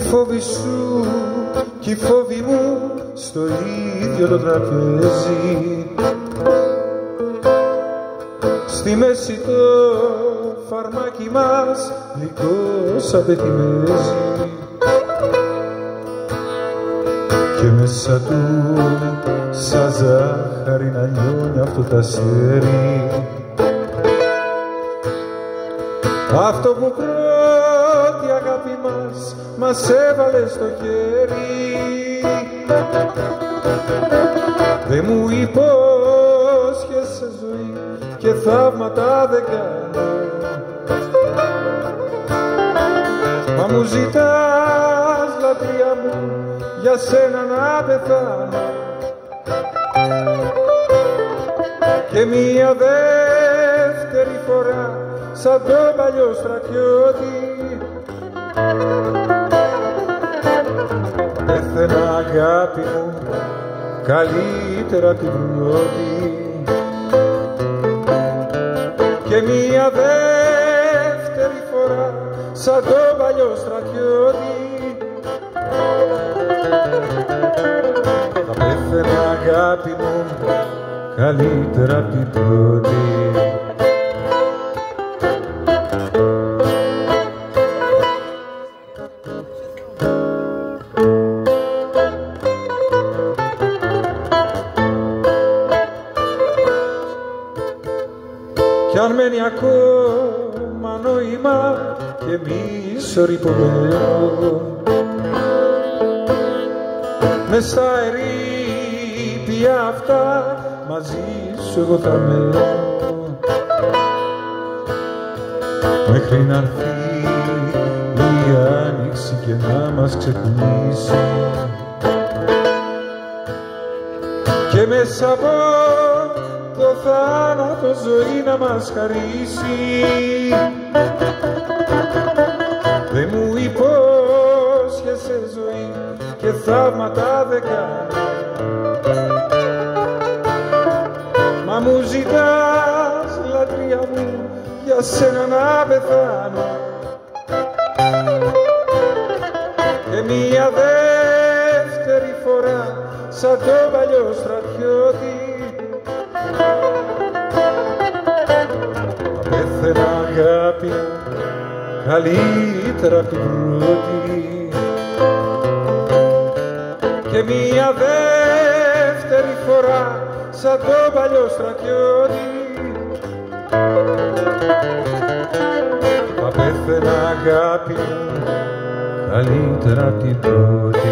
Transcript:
φόβοι σου κι οι φόβοι μου στο ίδιο το τραπέζι. Στη μέση το φαρμάκι μας γλυκός απετιμέζει και μέσα του σαν ζάχαρη να λιώνει αυτό το αστέρι. Αυτό που πρώτη αγάπη μας έβαλε στο χέρι. Δε μου υπόσχεσαι ζωή και θαύματα δεν κάνω, μα μου ζητάς λατρεία μου για σένα να πεθάνω. Και μία δεύτερη φορά σαν τον παλιό στρατιώτη πέθαινα αγάπη μου καλύτερα την πρώτη. Και μία δεύτερη φορά σαν τον παλιό στρατιώτη θα πέθαινα αγάπη μου καλύτερα απ' την πρώτη. Κι αν μένει ακόμα νόημα και μίσο ρηπωμένο μες στα ερείπια αυτά μαζί σου εγώ θα μένω μέχρι να έρθει η άνοιξη και να μας ξεχνήσει και μέσα από το θάνατο ζωή να μας χαρίσει. Δε μου υπόσχεσαι ζωή και θαύματα δεν κάνω, μα μου ζητάς λατρεία μου για σένα να πεθάνω. Και μία δεύτερη φορά σαν τον παλιό στρατιώτη θα πέθαινα αγάπη καλύτερα απ' την πρώτη. Και μία δεύτερη φορά σαν τον παλιό στρατιώτη θα πέθαινα αγάπη καλύτερα απ' την πρώτη.